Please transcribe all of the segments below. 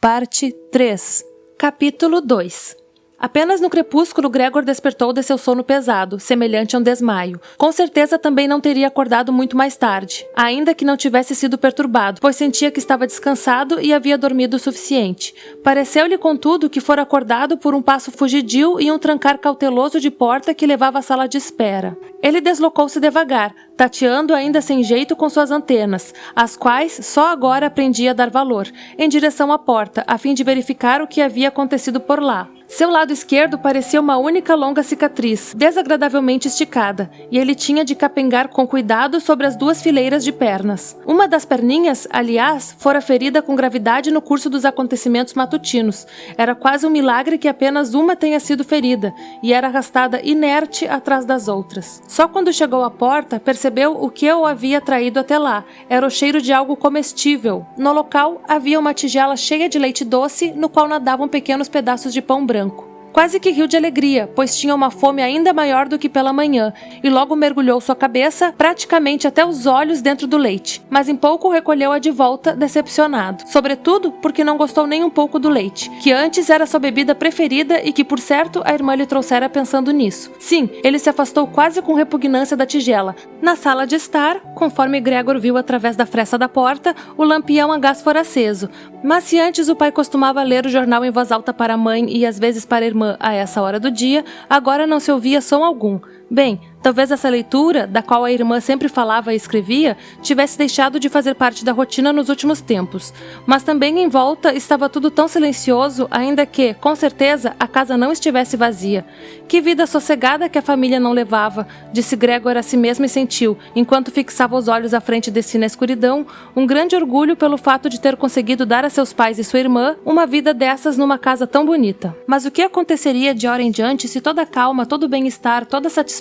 Parte 3. Capítulo 2. Apenas no crepúsculo Gregor despertou de seu sono pesado, semelhante a um desmaio. Com certeza também não teria acordado muito mais tarde, ainda que não tivesse sido perturbado, pois sentia que estava descansado e havia dormido o suficiente. Pareceu-lhe, contudo, que fora acordado por um passo fugidio e um trancar cauteloso de porta que levava à sala de espera. Ele deslocou-se devagar, tateando ainda sem jeito com suas antenas, às quais só agora aprendia a dar valor, em direção à porta, a fim de verificar o que havia acontecido por lá. Seu lado esquerdo parecia uma única longa cicatriz, desagradavelmente esticada, e ele tinha de capengar com cuidado sobre as duas fileiras de pernas. Uma das perninhas, aliás, fora ferida com gravidade no curso dos acontecimentos matutinos. Era quase um milagre que apenas uma tenha sido ferida, e era arrastada inerte atrás das outras. Só quando chegou à porta, percebeu o que o havia traído até lá. Era o cheiro de algo comestível. No local, havia uma tigela cheia de leite doce, no qual nadavam pequenos pedaços de pão branco. Quase que riu de alegria, pois tinha uma fome ainda maior do que pela manhã, e logo mergulhou sua cabeça, praticamente até os olhos, dentro do leite. Mas em pouco recolheu-a de volta, decepcionado. Sobretudo porque não gostou nem um pouco do leite, que antes era sua bebida preferida e que, por certo, a irmã lhe trouxera pensando nisso. Sim, ele se afastou quase com repugnância da tigela. Na sala de estar, conforme Gregor viu através da fresta da porta, o lampião a gás fora aceso. Mas se antes o pai costumava ler o jornal em voz alta para a mãe e às vezes para a irmã a essa hora do dia, agora não se ouvia som algum. Bem, talvez essa leitura, da qual a irmã sempre falava e escrevia, tivesse deixado de fazer parte da rotina nos últimos tempos. Mas também em volta estava tudo tão silencioso, ainda que, com certeza, a casa não estivesse vazia. Que vida sossegada que a família não levava, disse Gregor a si mesmo e sentiu, enquanto fixava os olhos à frente de si na escuridão, um grande orgulho pelo fato de ter conseguido dar a seus pais e sua irmã uma vida dessas numa casa tão bonita. Mas o que aconteceria de hora em diante se toda a calma, todo o bem-estar, toda a satisfação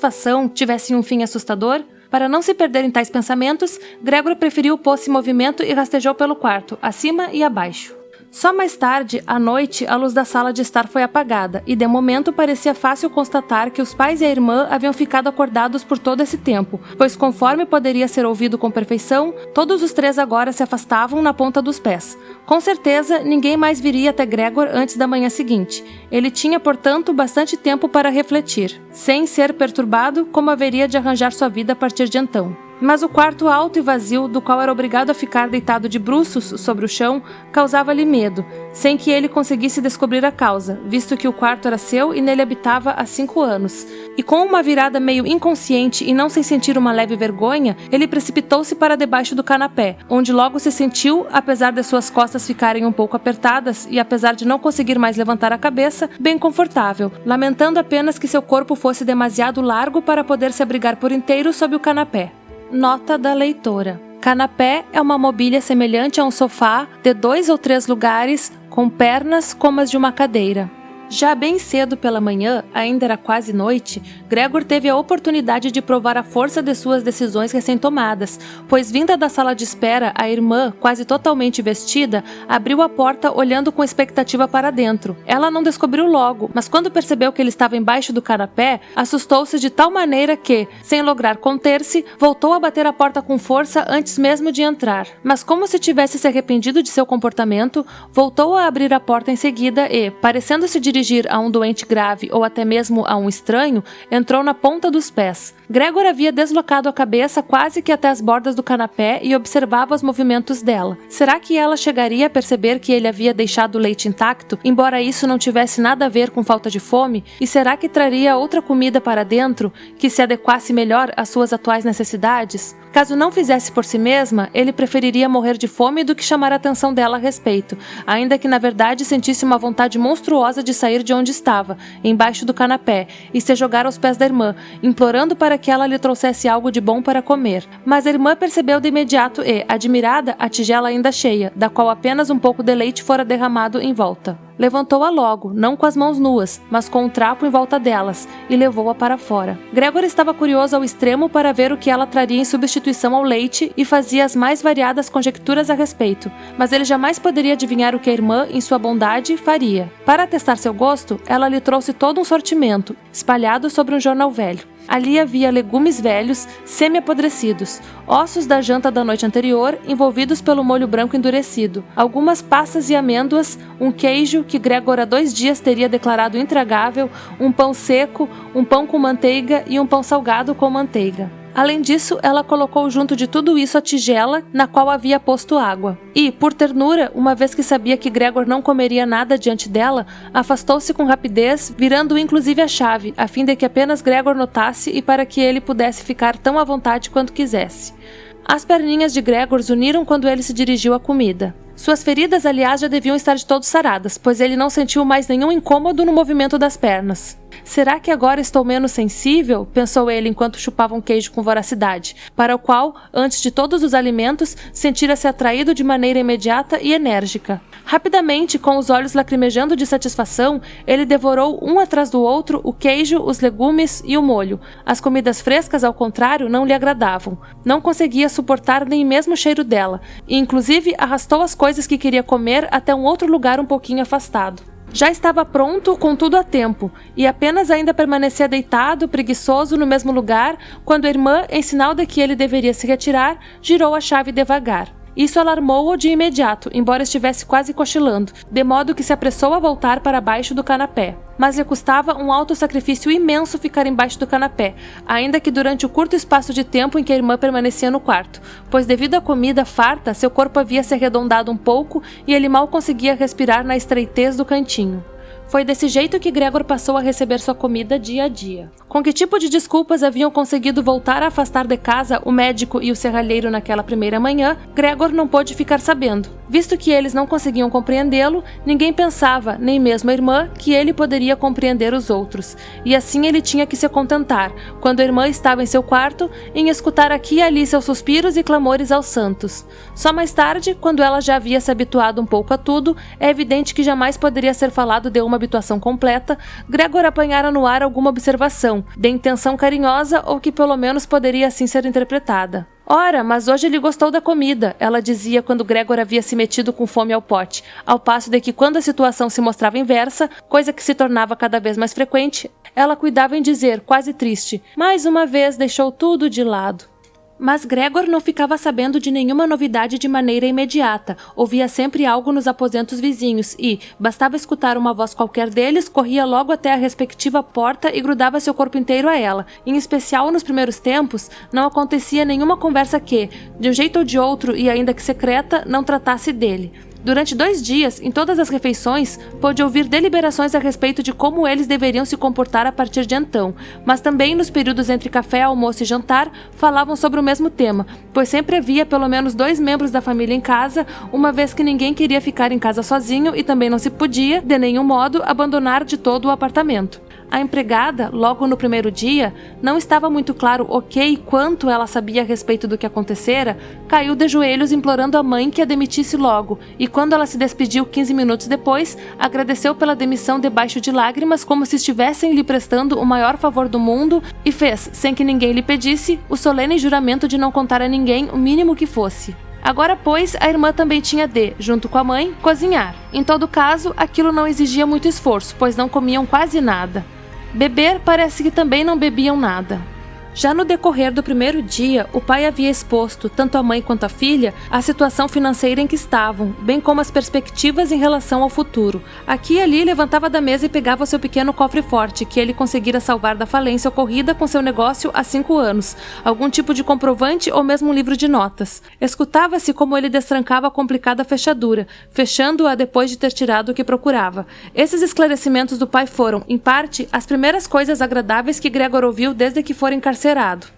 tivessem um fim assustador? Para não se perder em tais pensamentos, Gregor preferiu pôr-se em movimento e rastejou pelo quarto, acima e abaixo. Só mais tarde, à noite, a luz da sala de estar foi apagada, e de momento parecia fácil constatar que os pais e a irmã haviam ficado acordados por todo esse tempo, pois conforme poderia ser ouvido com perfeição, todos os três agora se afastavam na ponta dos pés. Com certeza, ninguém mais viria até Gregor antes da manhã seguinte. Ele tinha, portanto, bastante tempo para refletir, sem ser perturbado como haveria de arranjar sua vida a partir de então. Mas o quarto alto e vazio, do qual era obrigado a ficar deitado de bruços sobre o chão, causava-lhe medo, sem que ele conseguisse descobrir a causa, visto que o quarto era seu e nele habitava há 5 anos. E com uma virada meio inconsciente e não sem sentir uma leve vergonha, ele precipitou-se para debaixo do canapé, onde logo se sentiu, apesar de suas costas ficarem um pouco apertadas e apesar de não conseguir mais levantar a cabeça, bem confortável, lamentando apenas que seu corpo fosse demasiado largo para poder se abrigar por inteiro sob o canapé. Nota da leitora. Canapé é uma mobília semelhante a um sofá de 2 ou 3 lugares, com pernas como as de uma cadeira. Já bem cedo pela manhã, ainda era quase noite, Gregor teve a oportunidade de provar a força de suas decisões recém-tomadas, pois vinda da sala de espera, a irmã, quase totalmente vestida, abriu a porta olhando com expectativa para dentro. Ela não descobriu logo, mas quando percebeu que ele estava embaixo do canapé, assustou-se de tal maneira que, sem lograr conter-se, voltou a bater a porta com força antes mesmo de entrar. Mas como se tivesse se arrependido de seu comportamento, voltou a abrir a porta em seguida e, parecendo se dirigir a um doente grave ou até mesmo a um estranho, entrou na ponta dos pés. Gregor havia deslocado a cabeça quase que até as bordas do canapé e observava os movimentos dela. Será que ela chegaria a perceber que ele havia deixado o leite intacto, embora isso não tivesse nada a ver com falta de fome? E será que traria outra comida para dentro, que se adequasse melhor às suas atuais necessidades? Caso não fizesse por si mesma, ele preferiria morrer de fome do que chamar a atenção dela a respeito, ainda que na verdade sentisse uma vontade monstruosa de sair de onde estava, embaixo do canapé, e se jogar aos pés da irmã, implorando para que ela lhe trouxesse algo de bom para comer. Mas a irmã percebeu de imediato e, admirada, a tigela ainda cheia, da qual apenas um pouco de leite fora derramado em volta. Levantou-a logo, não com as mãos nuas, mas com um trapo em volta delas, e levou-a para fora. Gregor estava curioso ao extremo para ver o que ela traria em substituição ao leite e fazia as mais variadas conjecturas a respeito, mas ele jamais poderia adivinhar o que a irmã, em sua bondade, faria. Para testar seu gosto, ela lhe trouxe todo um sortimento, espalhado sobre um jornal velho. Ali havia legumes velhos, semi-apodrecidos, ossos da janta da noite anterior, envolvidos pelo molho branco endurecido, algumas passas e amêndoas, um queijo que Gregor há 2 dias teria declarado intragável, um pão seco, um pão com manteiga e um pão salgado com manteiga. Além disso, ela colocou junto de tudo isso a tigela, na qual havia posto água. E, por ternura, uma vez que sabia que Gregor não comeria nada diante dela, afastou-se com rapidez, virando inclusive a chave, a fim de que apenas Gregor notasse e para que ele pudesse ficar tão à vontade quanto quisesse. As perninhas de Gregor uniram quando ele se dirigiu à comida. Suas feridas, aliás, já deviam estar de todo saradas, pois ele não sentiu mais nenhum incômodo no movimento das pernas. Será que agora estou menos sensível? Pensou ele enquanto chupava um queijo com voracidade, para o qual, antes de todos os alimentos, sentira-se atraído de maneira imediata e enérgica. Rapidamente, com os olhos lacrimejando de satisfação, ele devorou um atrás do outro o queijo, os legumes e o molho. As comidas frescas, ao contrário, não lhe agradavam. Não conseguia suportar nem mesmo o cheiro dela, e inclusive arrastou as coisas que queria comer até um outro lugar um pouquinho afastado. Já estava pronto, com tudo a tempo, e apenas ainda permanecia deitado, preguiçoso, no mesmo lugar, quando a irmã, em sinal de que ele deveria se retirar, girou a chave devagar. Isso alarmou-o de imediato, embora estivesse quase cochilando, de modo que se apressou a voltar para baixo do canapé. Mas lhe custava um alto sacrifício imenso ficar embaixo do canapé, ainda que durante o curto espaço de tempo em que a irmã permanecia no quarto, pois devido à comida farta, seu corpo havia se arredondado um pouco e ele mal conseguia respirar na estreitez do cantinho. Foi desse jeito que Gregor passou a receber sua comida dia a dia. Com que tipo de desculpas haviam conseguido voltar a afastar de casa o médico e o serralheiro naquela primeira manhã, Gregor não pôde ficar sabendo. Visto que eles não conseguiam compreendê-lo, ninguém pensava, nem mesmo a irmã, que ele poderia compreender os outros. E assim ele tinha que se contentar, quando a irmã estava em seu quarto, em escutar aqui e ali seus suspiros e clamores aos santos. Só mais tarde, quando ela já havia se habituado um pouco a tudo, é evidente que jamais poderia ser falado de uma habituação completa, Gregor apanhara no ar alguma observação, de intenção carinhosa ou que pelo menos poderia assim ser interpretada. Ora, mas hoje ele gostou da comida, ela dizia quando Gregor havia se metido com fome ao pote, ao passo de que quando a situação se mostrava inversa, coisa que se tornava cada vez mais frequente, ela cuidava em dizer, quase triste, mais uma vez deixou tudo de lado. Mas Gregor não ficava sabendo de nenhuma novidade de maneira imediata, ouvia sempre algo nos aposentos vizinhos e, bastava escutar uma voz qualquer deles, corria logo até a respectiva porta e grudava seu corpo inteiro a ela. Em especial nos primeiros tempos, não acontecia nenhuma conversa que, de um jeito ou de outro e ainda que secreta, não tratasse dele. Durante 2 dias, em todas as refeições, pôde ouvir deliberações a respeito de como eles deveriam se comportar a partir de então, mas também nos períodos entre café, almoço e jantar, falavam sobre o mesmo tema, pois sempre havia pelo menos 2 membros da família em casa, uma vez que ninguém queria ficar em casa sozinho e também não se podia, de nenhum modo, abandonar de todo o apartamento. A empregada, logo no primeiro dia, não estava muito claro o que e quanto ela sabia a respeito do que acontecera, caiu de joelhos implorando à mãe que a demitisse logo, e quando ela se despediu 15 minutos depois, agradeceu pela demissão debaixo de lágrimas como se estivessem lhe prestando o maior favor do mundo e fez, sem que ninguém lhe pedisse, o solene juramento de não contar a ninguém o mínimo que fosse. Agora, pois, a irmã também tinha de, junto com a mãe, cozinhar. Em todo caso, aquilo não exigia muito esforço, pois não comiam quase nada. Beber parece que também não bebiam nada. Já no decorrer do primeiro dia, o pai havia exposto, tanto a mãe quanto a filha, a situação financeira em que estavam, bem como as perspectivas em relação ao futuro. Aqui e ali levantava da mesa e pegava seu pequeno cofre forte, que ele conseguira salvar da falência ocorrida com seu negócio há 5 anos, algum tipo de comprovante ou mesmo um livro de notas. Escutava-se como ele destrancava a complicada fechadura, fechando-a depois de ter tirado o que procurava. Esses esclarecimentos do pai foram, em parte, as primeiras coisas agradáveis que Gregor ouviu desde que fora encarcerado.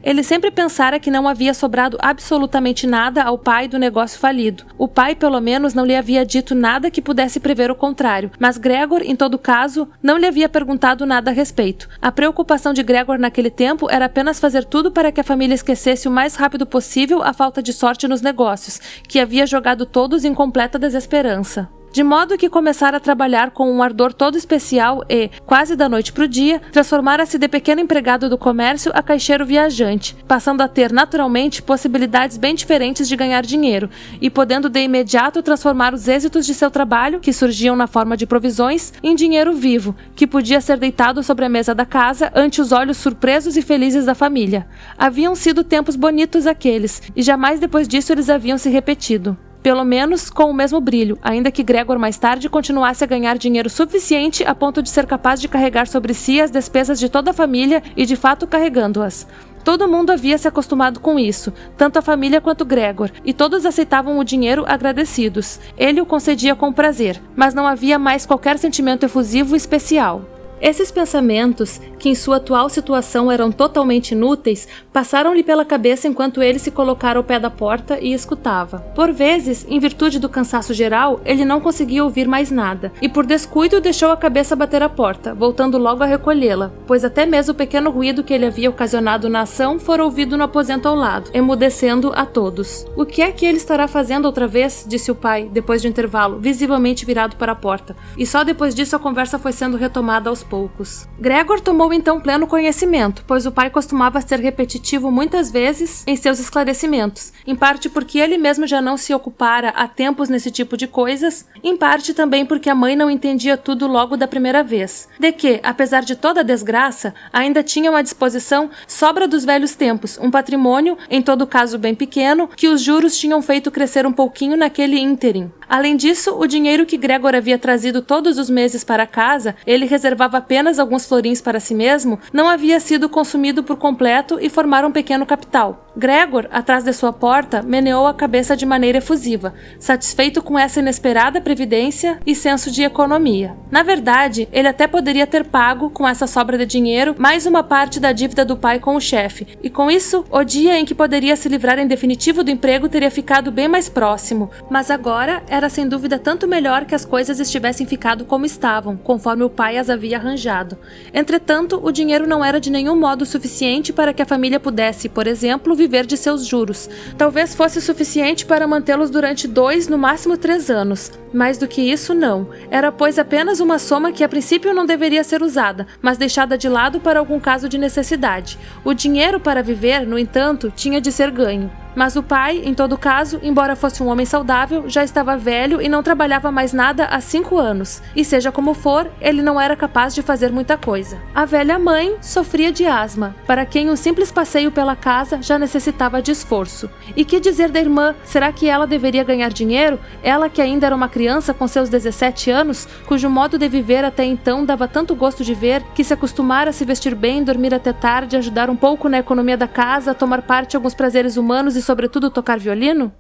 Ele sempre pensara que não havia sobrado absolutamente nada ao pai do negócio falido. O pai, pelo menos, não lhe havia dito nada que pudesse prever o contrário, mas Gregor, em todo caso, não lhe havia perguntado nada a respeito. A preocupação de Gregor naquele tempo era apenas fazer tudo para que a família esquecesse o mais rápido possível a falta de sorte nos negócios, que havia jogado todos em completa desesperança. de modo que começara a trabalhar com um ardor todo especial e, quase da noite pro dia, transformara-se de pequeno empregado do comércio a caixeiro viajante, passando a ter, naturalmente, possibilidades bem diferentes de ganhar dinheiro, e podendo de imediato transformar os êxitos de seu trabalho, que surgiam na forma de provisões, em dinheiro vivo, que podia ser deitado sobre a mesa da casa ante os olhos surpresos e felizes da família. Haviam sido tempos bonitos aqueles, e jamais depois disso eles haviam se repetido. Pelo menos com o mesmo brilho, ainda que Gregor mais tarde continuasse a ganhar dinheiro suficiente a ponto de ser capaz de carregar sobre si as despesas de toda a família e de fato carregando-as. Todo mundo havia se acostumado com isso, tanto a família quanto Gregor, e todos aceitavam o dinheiro agradecidos. Ele o concedia com prazer, mas não havia mais qualquer sentimento efusivo especial. Esses pensamentos, que em sua atual situação eram totalmente inúteis, passaram-lhe pela cabeça enquanto ele se colocara ao pé da porta e escutava. Por vezes, em virtude do cansaço geral, ele não conseguia ouvir mais nada, e por descuido deixou a cabeça bater a porta, voltando logo a recolhê-la, pois até mesmo o pequeno ruído que ele havia ocasionado na ação fora ouvido no aposento ao lado, emudecendo a todos. "O que é que ele estará fazendo outra vez?" disse o pai, depois de um intervalo, visivelmente virado para a porta, e só depois disso a conversa foi sendo retomada aos poucos. Gregor tomou então pleno conhecimento, pois o pai costumava ser repetitivo muitas vezes em seus esclarecimentos, em parte porque ele mesmo já não se ocupara há tempos nesse tipo de coisas, em parte também porque a mãe não entendia tudo logo da primeira vez, de que, apesar de toda a desgraça, ainda tinham à disposição sobra dos velhos tempos, um patrimônio, em todo caso bem pequeno, que os juros tinham feito crescer um pouquinho naquele ínterim. Além disso, o dinheiro que Gregor havia trazido todos os meses para casa, ele reservava apenas alguns florins para si mesmo, não havia sido consumido por completo e formara um pequeno capital. Gregor, atrás de sua porta, meneou a cabeça de maneira efusiva, satisfeito com essa inesperada previdência e senso de economia. Na verdade, ele até poderia ter pago, com essa sobra de dinheiro, mais uma parte da dívida do pai com o chefe, e com isso, o dia em que poderia se livrar em definitivo do emprego teria ficado bem mais próximo, mas agora era sem dúvida tanto melhor que as coisas estivessem ficado como estavam, conforme o pai as havia arranjado. Entretanto, o dinheiro não era de nenhum modo suficiente para que a família pudesse, por exemplo, viver de seus juros. Talvez fosse suficiente para mantê-los durante 2, no máximo 3 anos. Mais do que isso, não. Era, pois, apenas uma soma que a princípio não deveria ser usada, mas deixada de lado para algum caso de necessidade. O dinheiro para viver, no entanto, tinha de ser ganho. Mas o pai, em todo caso, embora fosse um homem saudável, já estava velho e não trabalhava mais nada há 5 anos, e seja como for, ele não era capaz de fazer muita coisa. A velha mãe sofria de asma, para quem um simples passeio pela casa já necessitava de esforço. E que dizer da irmã? Será que ela deveria ganhar dinheiro? Ela que ainda era uma criança com seus 17 anos, cujo modo de viver até então dava tanto gosto de ver, que se acostumara a se vestir bem, dormir até tarde, ajudar um pouco na economia da casa, tomar parte em alguns prazeres humanos e sobretudo tocar violino?